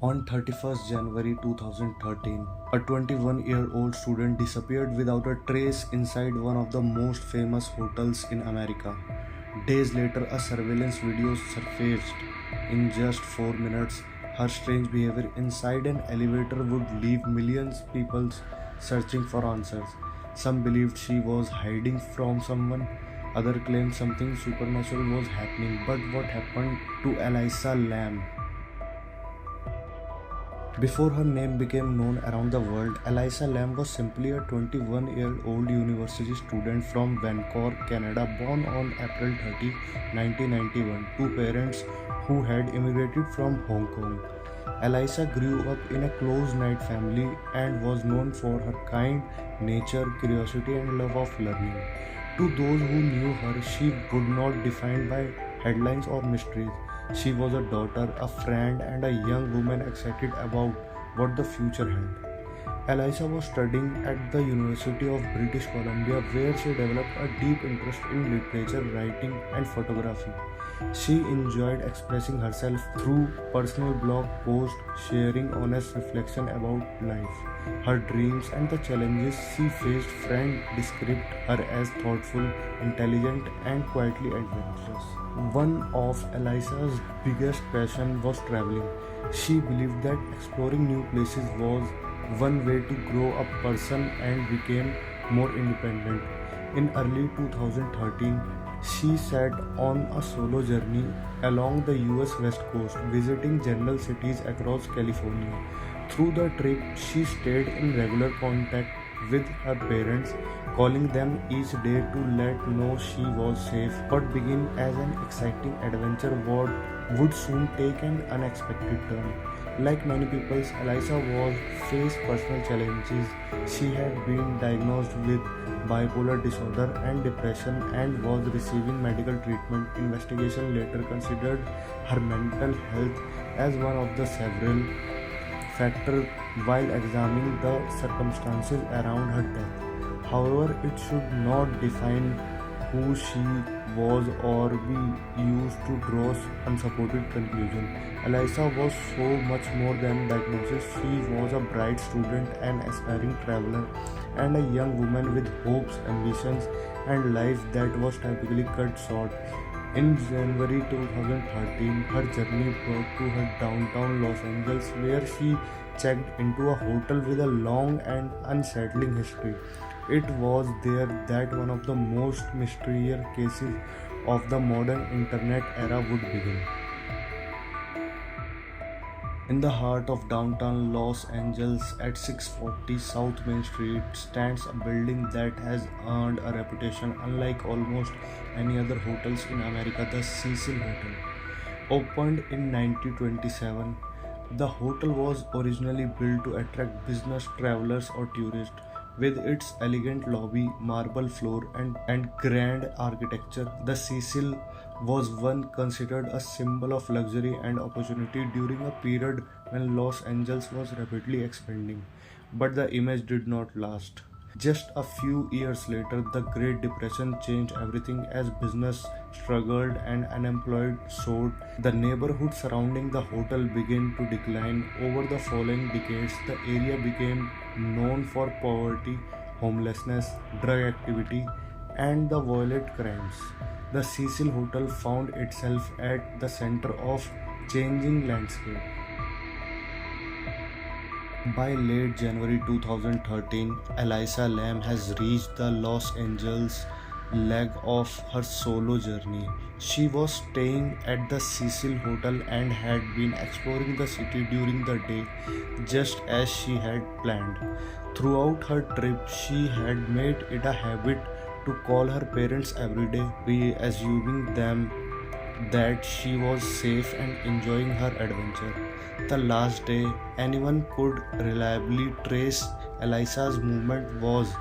On 31st January 2013, a 21-year-old student disappeared without a trace inside one of the most famous hotels in America. Days later, a surveillance video surfaced. In just 4 minutes, her strange behavior inside an elevator would leave millions of people searching for answers. Some believed she was hiding from someone, others claimed something supernatural was happening. But what happened to Elisa Lam? Before her name became known around the world, Elisa Lam was simply a 21-year-old university student from Vancouver, Canada, born on April 30, 1991, to parents who had immigrated from Hong Kong. Elisa grew up in a close-knit family and was known for her kind nature, curiosity, and love of learning. To those who knew her, she would not defined by headlines or mysteries. She was a daughter, a friend, and a young woman excited about what the future held. Elisa was studying at the University of British Columbia, where she developed a deep interest in literature, writing, and photography. She enjoyed expressing herself through personal blog posts, sharing honest reflection about life, her dreams, and the challenges she faced. Friends described her as thoughtful, intelligent, and quietly adventurous. One of Elisa's biggest passion was traveling. She believed that exploring new places was one way to grow a person and became more independent. In early 2013, she set on a solo journey along the US West Coast, visiting general cities across California. Through the trip, she stayed in regular contact with her parents, calling them each day to let know she was safe. What began as an exciting adventure would soon take an unexpected turn. Like many people, Elisa was faced personal challenges. She had been diagnosed with bipolar disorder and depression and was receiving medical treatment. Investigation later considered her mental health as one of the several factors while examining the circumstances around her death. However, it should not define who she was or be used to draw unsupported conclusions. Elisa was so much more than diagnosis. She was a bright student, an aspiring traveler, and a young woman with hopes, ambitions, and life that was typically cut short. In January 2013, her journey brought to her downtown Los Angeles, where she checked into a hotel with a long and unsettling history. It was there that one of the most mysterious cases of the modern internet era would begin. In the heart of downtown Los Angeles at 640 South Main Street stands a building that has earned a reputation unlike almost any other hotels in America, the Cecil Hotel. Opened in 1927, the hotel was originally built to attract business travelers or tourists. With its elegant lobby, marble floor, and grand architecture, the Cecil was once considered a symbol of luxury and opportunity during a period when Los Angeles was rapidly expanding. But the image did not last. Just a few years later, the Great Depression changed everything as business struggled and unemployment soared. The neighborhood surrounding the hotel began to decline. Over the following decades, the area became known for poverty, homelessness, drug activity, and the violent crimes. The Cecil Hotel found itself at the center of changing landscape. By late January 2013, Elisa Lam has reached the Los Angeles leg of her solo journey. She was staying at the Cecil Hotel and had been exploring the city during the day, just as she had planned. Throughout her trip, she had made it a habit to call her parents every day, reassuring them that she was safe and enjoying her adventure. The last day anyone could reliably trace Elisa's movement was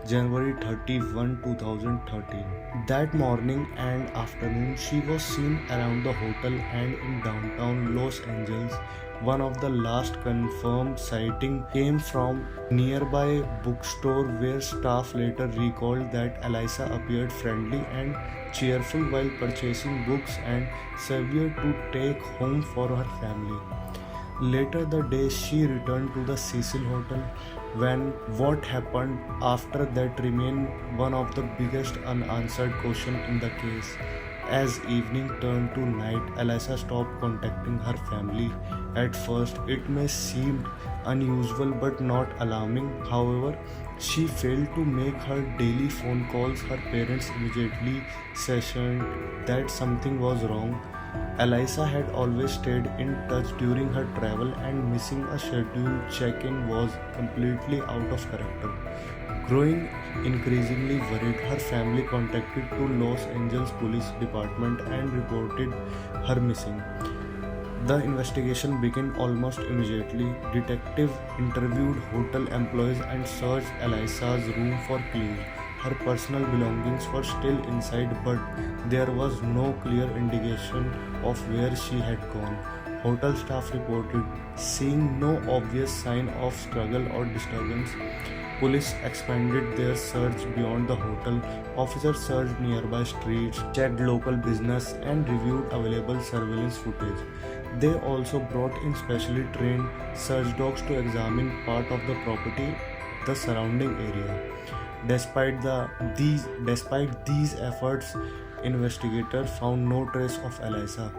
January 31, 2013. That morning and afternoon, she was seen around the hotel and in downtown Los Angeles. One of the last confirmed sightings came from nearby bookstore where staff later recalled that Elisa appeared friendly and cheerful while purchasing books and savoury to take home for her family. Later the day, she returned to the Cecil Hotel when what happened after that remained one of the biggest unanswered questions in the case. As evening turned to night, Eliza stopped contacting her family. At first, it may seem unusual but not alarming. However, she failed to make her daily phone calls. Her parents immediately suspected that something was wrong. Eliza had always stayed in touch during her travel, and missing a scheduled check-in was completely out of character. Growing increasingly worried, her family contacted to Los Angeles Police Department and reported her missing. The investigation began almost immediately. Detectives interviewed hotel employees and searched Eliza's room for clues. Her personal belongings were still inside, but there was no clear indication of where she had gone. Hotel staff reported seeing no obvious sign of struggle or disturbance. Police expanded their search beyond the hotel. Officers searched nearby streets, checked local business, and reviewed available surveillance footage. They also brought in specially trained search dogs to examine part of the property, the surrounding area. Despite these efforts, investigators found no trace of Eliza.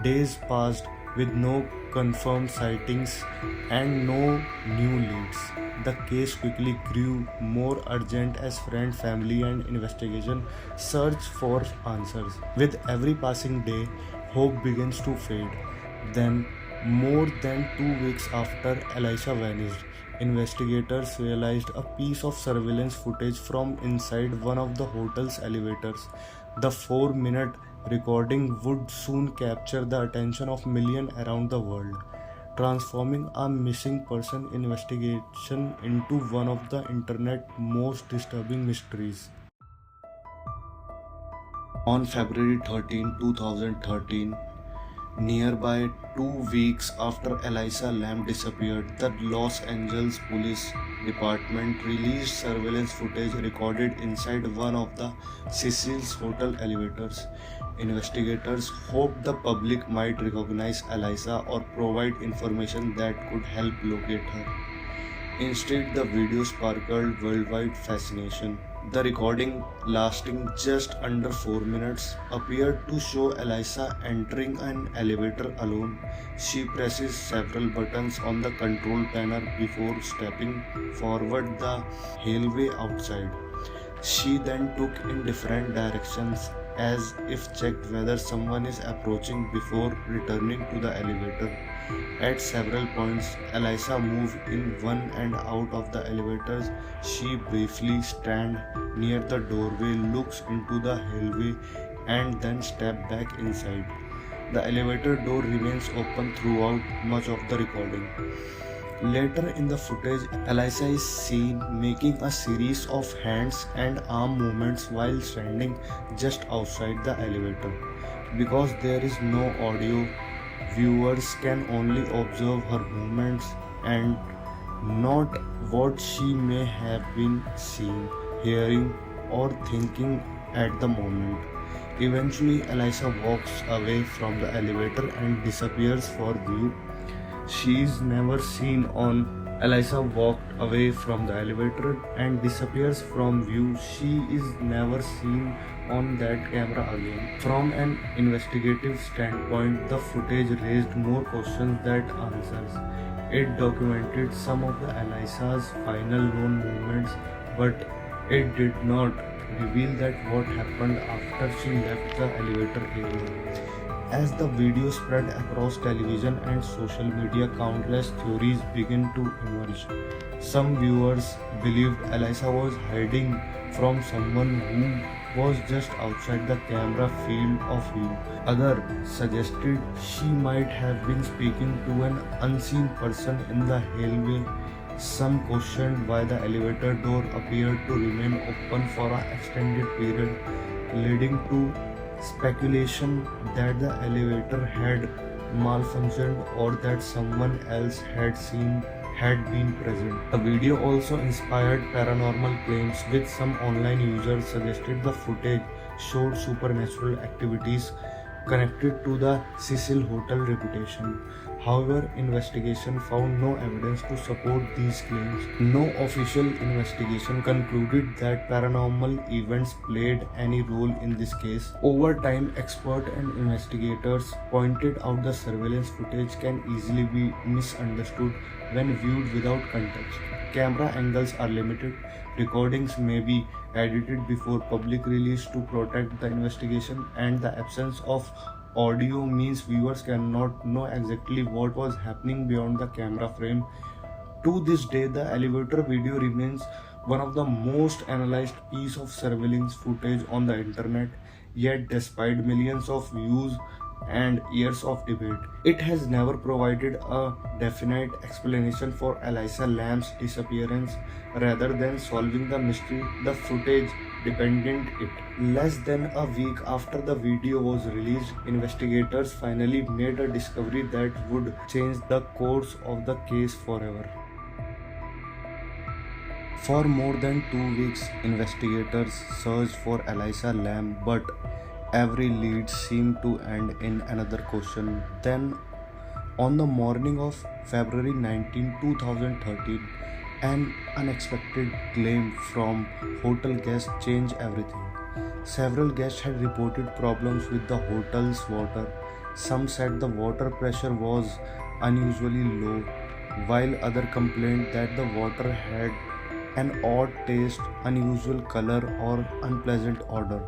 Days passed with no confirmed sightings and no new leads. The case quickly grew more urgent as friends, family, and investigation searched for answers. With every passing day, hope begins to fade. Then, more than 2 weeks after Eliza vanished, investigators realized a piece of surveillance footage from inside one of the hotel's elevators. The 4-minute recording would soon capture the attention of millions around the world, transforming a missing person investigation into one of the internet's most disturbing mysteries. On February 13, 2013, nearby 2 weeks after Eliza Lam disappeared, the Los Angeles Police Department released surveillance footage recorded inside one of the Cecil's hotel elevators. Investigators hoped the public might recognize Eliza or provide information that could help locate her. Instead, the video sparked worldwide fascination. The recording, lasting just under 4 minutes, appeared to show Eliza entering an elevator alone. She presses several buttons on the control panel before stepping forward the hallway outside. She then took in different directions as if checked whether someone is approaching before returning to the elevator. At several points, Eliza moved in one and out of the elevators. She briefly stands near the doorway, looks into the hallway, and then steps back inside. The elevator door remains open throughout much of the recording. Later in the footage, Eliza is seen making a series of hands and arm movements while standing just outside the elevator. Because there is no audio, viewers can only observe her movements and not what she may have been seeing, hearing, or thinking at the moment. Eventually, Eliza walks away from the elevator and disappears for view. She is never seen on. Eliza walked away from the elevator and disappears from view. She is never seen on that camera again. From an investigative standpoint, the footage raised more questions than answers. It documented some of the Eliza's final known movements, but it did not reveal that what happened after she left the elevator area. As the video spread across television and social media, countless theories began to emerge. Some viewers believed Eliza was hiding from someone who was just outside the camera field of view. Others suggested she might have been speaking to an unseen person in the hallway. Some questioned why the elevator door appeared to remain open for an extended period, leading to speculation that the elevator had malfunctioned or that someone else had been present. The video also inspired paranormal claims, with some online users suggested the footage showed supernatural activities connected to the Cecil Hotel reputation. However, investigation found no evidence to support these claims. No official investigation concluded that paranormal events played any role in this case. Over time, experts and investigators pointed out the surveillance footage can easily be misunderstood when viewed without context. Camera angles are limited. Recordings may be edited before public release to protect the investigation, and the absence of audio means viewers cannot know exactly what was happening beyond the camera frame. To this day, the elevator video remains one of the most analyzed pieces of surveillance footage on the internet. Yet, despite millions of views and years of debate, it has never provided a definite explanation for Elisa Lam's disappearance. Rather than solving the mystery, the footage depended it. Less than a week after the video was released, investigators finally made a discovery that would change the course of the case forever. For more than 2 weeks, investigators searched for Elisa Lam, but every lead seemed to end in another question. Then, on the morning of February 19, 2013, an unexpected claim from hotel guests changed everything. Several guests had reported problems with the hotel's water. Some said the water pressure was unusually low, while others complained that the water had an odd taste, unusual color, or unpleasant odor.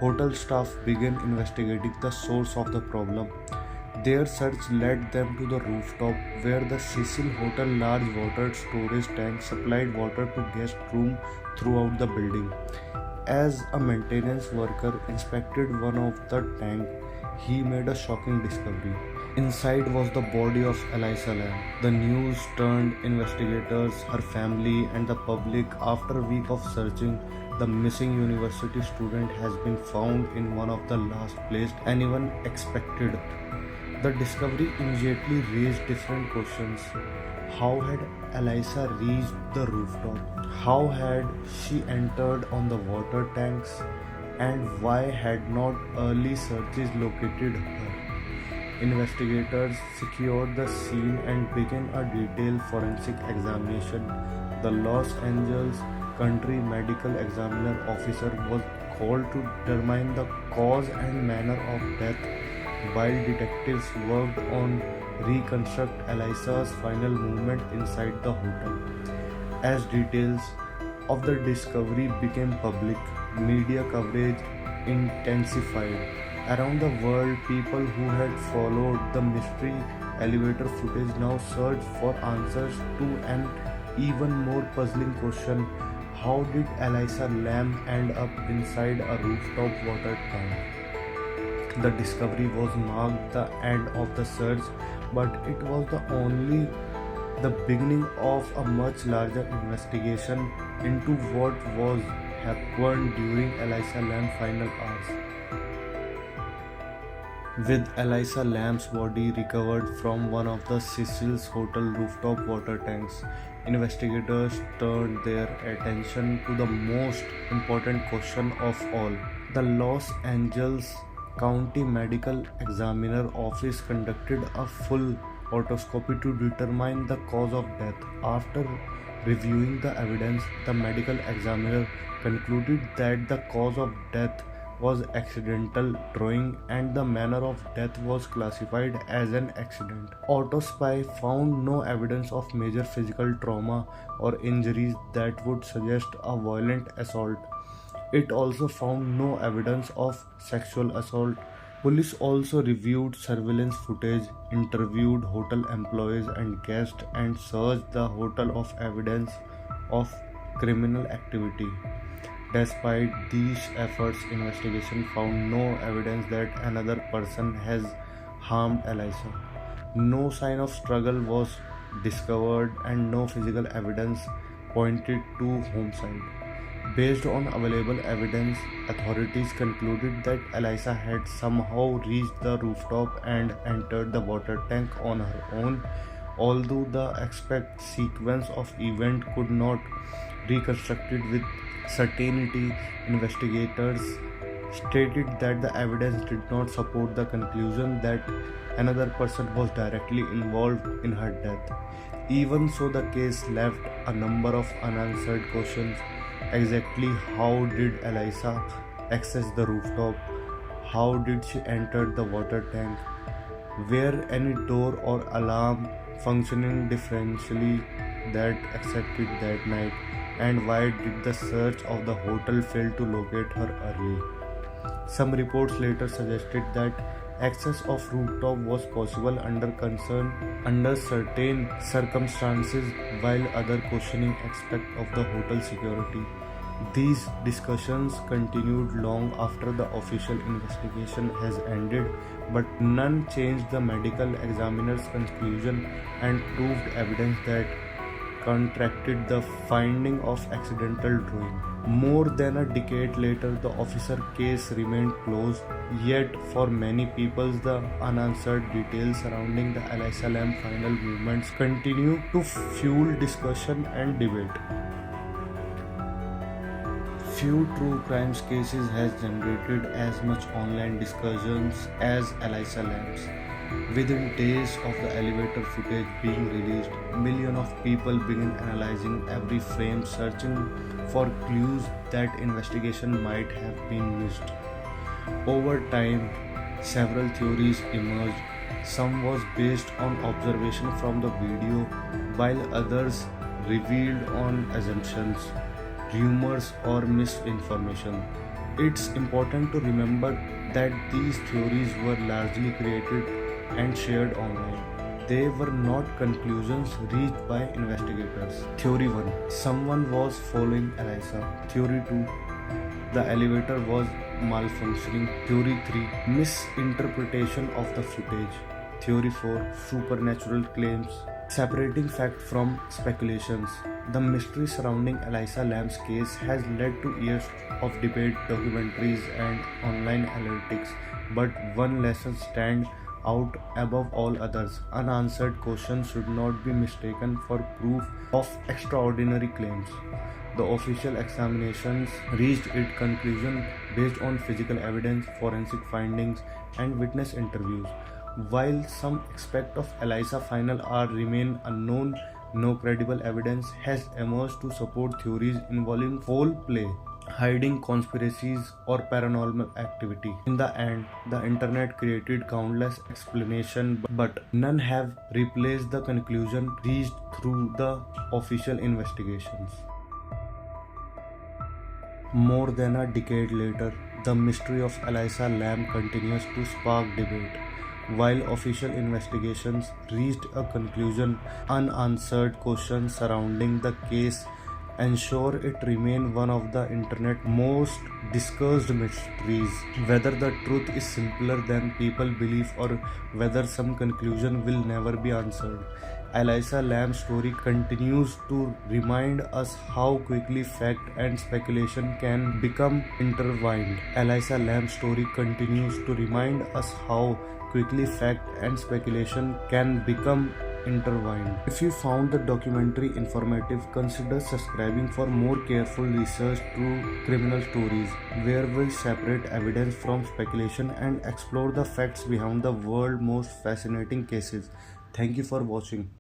Hotel staff began investigating the source of the problem. Their search led them to the rooftop where the Cecil Hotel large water storage tank supplied water to guest rooms throughout the building. As a maintenance worker inspected one of the tanks, he made a shocking discovery. Inside was the body of Elisa Lam. The news turned investigators, her family, and the public. After a week of searching, the missing university student has been found in one of the last places anyone expected. The discovery immediately raised different questions. How had Elisa reached the rooftop? How had she entered on the water tanks? And why had not early searches located her? Investigators secured the scene and began a detailed forensic examination. The Los Angeles County Medical Examiner officer was called to determine the cause and manner of death, while detectives worked on reconstruct Elisa's final movement inside the hotel. As details of the discovery became public, media coverage intensified. Around the world, people who had followed the mystery elevator footage now searched for answers to an even more puzzling question: how did Elisa Lam end up inside a rooftop water tank? The discovery was marked the end of the search, but it was only the beginning of a much larger investigation into what was happened during Elisa Lam's final hours. With Elisa Lam's body recovered from one of the Cecil's hotel rooftop water tanks, investigators turned their attention to the most important question of all. The Los Angeles County Medical Examiner Office conducted a full autopsy to determine the cause of death. After reviewing the evidence, the medical examiner concluded that the cause of death was accidental drowning and the manner of death was classified as an accident. Autopsy found no evidence of major physical trauma or injuries that would suggest a violent assault. It also found no evidence of sexual assault. Police also reviewed surveillance footage, interviewed hotel employees and guests, and searched the hotel for evidence of criminal activity. Despite these efforts, investigation found no evidence that another person has harmed Elisa. No sign of struggle was discovered and no physical evidence pointed to homicide. Based on available evidence, authorities concluded that Elisa had somehow reached the rooftop and entered the water tank on her own. Although the exact sequence of events could not be reconstructed with certainty, investigators stated that the evidence did not support the conclusion that another person was directly involved in her death. Even so, the case left a number of unanswered questions. Exactly how did Eliza access the rooftop? How did she enter the water tank? Were any door or alarm functioning differentially that accepted that night? And why did the search of the hotel fail to locate her early? Some reports later suggested that access of rooftop was possible under certain circumstances, while other questioning aspect of the hotel security. These discussions continued long after the official investigation has ended, but none changed the medical examiner's conclusion and proved evidence that contracted the finding of accidental drowning. More than a decade later, the officer case remained closed, yet for many people, the unanswered details surrounding the Eliza Lam final movements continue to fuel discussion and debate. Few true crimes cases has generated as much online discussions as Eliza Lam's. Within days of the elevator footage being released, millions of people began analyzing every frame, searching for clues that investigation might have been missed. Over time, several theories emerged. Some was based on observation from the video, while others revealed on assumptions, rumors, or misinformation. It's important to remember that these theories were largely created and shared online. They were not conclusions reached by investigators. Theory 1. Someone was following Eliza. Theory 2. The elevator was malfunctioning. Theory 3. Misinterpretation of the footage. Theory 4. Supernatural claims. Separating fact from speculations. The mystery surrounding Eliza Lam's case has led to years of debate, documentaries, and online analytics. But one lesson stands out above all others. Unanswered questions should not be mistaken for proof of extraordinary claims. The official examinations reached its conclusion based on physical evidence, forensic findings, and witness interviews. While some aspects of Eliza's final hour remain unknown, no credible evidence has emerged to support theories involving foul play, hiding conspiracies, or paranormal activity. In the end, the internet created countless explanations, but none have replaced the conclusion reached through the official investigations. More than a decade later, the mystery of Eliza Lam continues to spark debate. While official investigations reached a conclusion, unanswered questions surrounding the case ensure it remains one of the internet's most discussed mysteries. Whether the truth is simpler than people believe or whether some conclusion will never be answered, Eliza Lam's story continues to remind us how quickly fact and speculation can become intertwined. Eliza Lam's story continues to remind us how quickly fact and speculation can become intertwined. If you found the documentary informative, consider subscribing for more careful research through criminal stories, where we'll separate evidence from speculation and explore the facts behind the world's most fascinating cases. Thank you for watching.